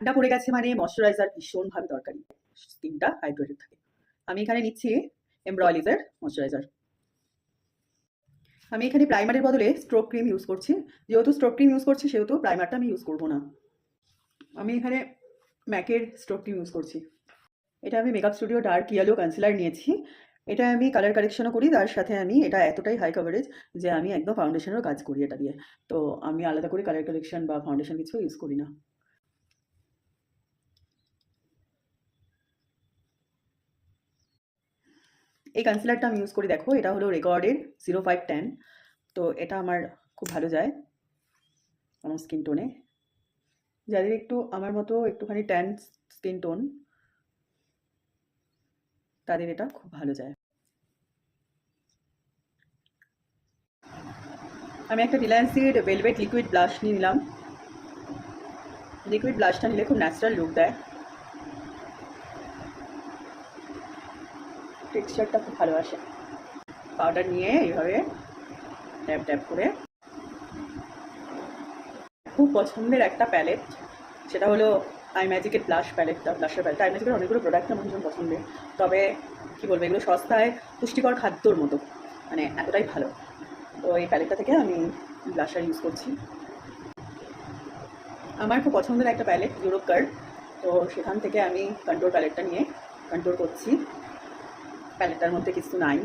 ঠান্ডা পড়ে গেছে মানে ময়শ্চারাইজার ভীষণভাবে দরকারি, স্কিনটা হাইড্রেটেড থাকে। আমি এখানে নিচ্ছি এমব্রয়লিজের ময়শ্চারাইজার। আমি এখানে প্রাইমারের বদলে স্ট্রোক ক্রিম ইউজ করছি। যেহেতু স্ট্রোক ক্রিম ইউজ করছি সেহেতু প্রাইমারটা আমি ইউজ করব না। আমি এখানে ম্যাকের স্ট্রোক ক্রিম ইউজ করছি। এটা আমি makeup studio dark yellow concealer নিয়েছি। এটা আমি কালার কারেকশনও করি, তার সাথে আমি এটা এতটাই হাই কভারেজ যে আমি একদম ফাউন্ডেশনেরও কাজ করি এটা দিয়ে। তো আমি আলাদা করে কালার কারেকশন বা ফাউন্ডেশন কিছু ইউজ করি না। এই কনসিলারটা আমি ইউজ করি, দেখো এটা হলো রেকর্ডের 0510। তো এটা আমার খুব ভালো যায় আমার স্কিন টোনে। যাদের একটু আমার মতো একটুখানি ট্যান স্কিন টোন তাদের এটা খুব ভালো যায়। আমি একটা রিলায়েন্সের ভেলভেট লিকুইড ব্লাশ নিয়ে নিলাম। লিকুইড ব্লাশটা নিলে খুব ন্যাচারাল লুক দেয়, টেক্সচারটা খুব ভালো আসে। পাউডার নিয়ে এইভাবে ট্যাপ ট্যাপ করে। খুব পছন্দের একটা প্যালেট, সেটা হলো আই ম্যাজিকের ব্লাশ প্যালেটটা, ব্লাশের প্যালেটটা। আই ম্যাজিকের অনেকগুলো প্রোডাক্ট আমার ভীষণ পছন্দের, তবে কী বলবো, এগুলো সস্তায় পুষ্টিকর খাদ্যর মতো, মানে এতটাই ভালো। তো এই প্যালেটটা থেকে আমি ব্লাশার ইউজ করছি। আমার খুব পছন্দের একটা প্যালেট ইউরোপ কার্ড, তো সেখান থেকে আমি কন্ট্রোল প্যালেটটা নিয়ে কন্ট্রোল করছি। প্যালেটটার মধ্যে কিছু নাই,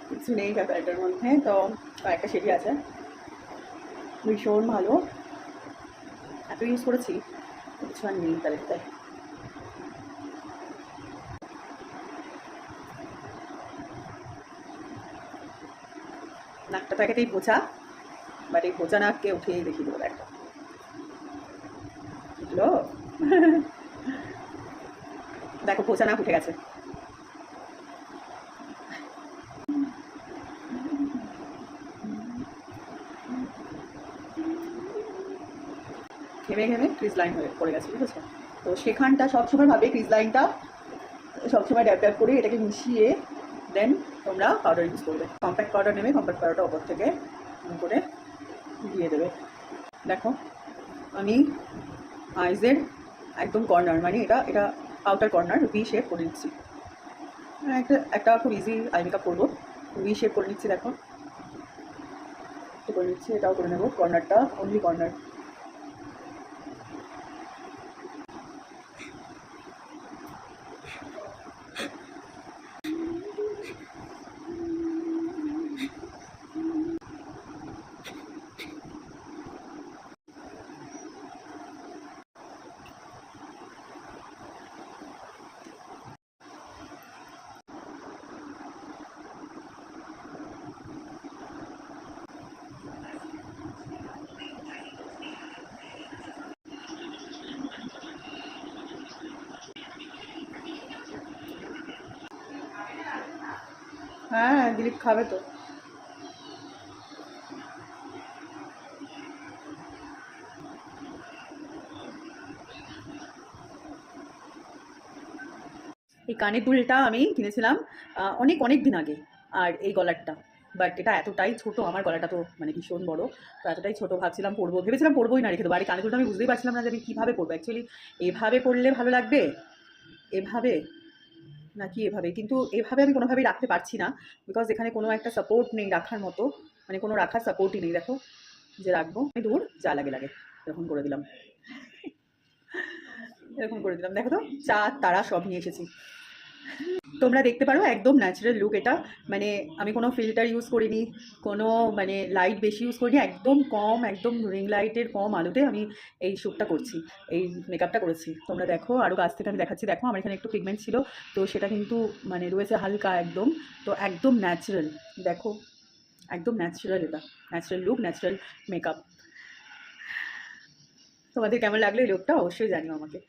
কিছু নেই প্যালেটটার মধ্যে, তো কয়েকটা শেডই আছে, ভীষণ ভালো। এত ইউজ করেছি, কিছু আর নেই প্যালেটটায়। নাকটা প্যাকেটেই ভোঁচা, বাট এই ভোঁচা নাককে উঠিয়েই দেখিয়ে দেবো, দেখো বুঝলো। দেখো ভোঁচা নাক উঠে গেছে। ঘেমে ঘেমে ক্রিজ লাইন হয়ে পড়ে গেছে, বুঝেছো? তো সেখানটা সবসময় ভাবে ক্রিজ লাইনটা সবসময় ড্যাপ ড্যাপ করে এটাকে মিশিয়ে দেন তোমরা পাউডার ইউজ করবে। কম্প্যাক্ট পাউডার নেবে, কম্প্যাক্ট পাউডারটা ওপর থেকে করে দিয়ে দেবে। দেখো আমি আইজের একদম কর্নার, মানে এটা এটা আউটার কর্নার ভি শেপ করে নিচ্ছি। একটা একটা খুব ইজি আই মেকআপ করবো, ভি শেপ করে নিচ্ছি। দেখো করে নিচ্ছি, এটাও করে নেবো কর্নারটা, অনলি কর্নার। হ্যাঁ দিলীপ খাবে তো। এই কানের দুলটা আমি কিনেছিলাম অনেক অনেক দিন আগে, আর এই গলারটা, বাট এটা এতটাই ছোট, আমার গলাটা তো মানে ভীষণ বড়, তো এতটাই ছোট ভাবছিলাম পরবো, ভেবেছিলাম পরবোই না, রেখে দেবো। আর এই কানের দুলটা আমি বুঝতেই পারছিলাম না যে আমি কীভাবে পরবো। অ্যাকচুয়ালি এভাবে পরলে ভালো লাগবে, এভাবে নাকি এভাবে, কিন্তু এভাবে আমি কোনোভাবেই রাখতে পারছি না, বিকজ এখানে কোনো একটা সাপোর্ট নেই রাখার মতো, মানে কোনো রাখার সাপোর্টই নেই। দেখো যে রাখবো আমি দূর যা লাগে লাগে এরকম করে দিলাম, এরকম করে দিলাম। দেখো তো চাঁদ তারা সব নিয়ে এসেছি। তোমরা দেখতে পারো একদম ন্যাচারাল লুক এটা, মানে আমি কোনো ফিল্টার ইউজ করিনি, কোনো মানে লাইট বেশি ইউজ করিনি, একদম কম, একদম রিং লাইটের কম আলোতে আমি এই শ্যুটটা করছি, এই মেকআপটা করেছি। তোমরা দেখো আরও কাছ থেকে আমি দেখাচ্ছি। দেখো আমার এখানে একটু পিগমেন্ট ছিল, তো সেটা কিন্তু মানে রয়েছে হালকা একদম, তো একদম ন্যাচারাল। দেখো একদম ন্যাচারাল, এটা ন্যাচারাল লুক, ন্যাচারাল মেকআপ। তোমাদের কেমন লাগলো এই লুকটা অবশ্যই জানিও আমাকে।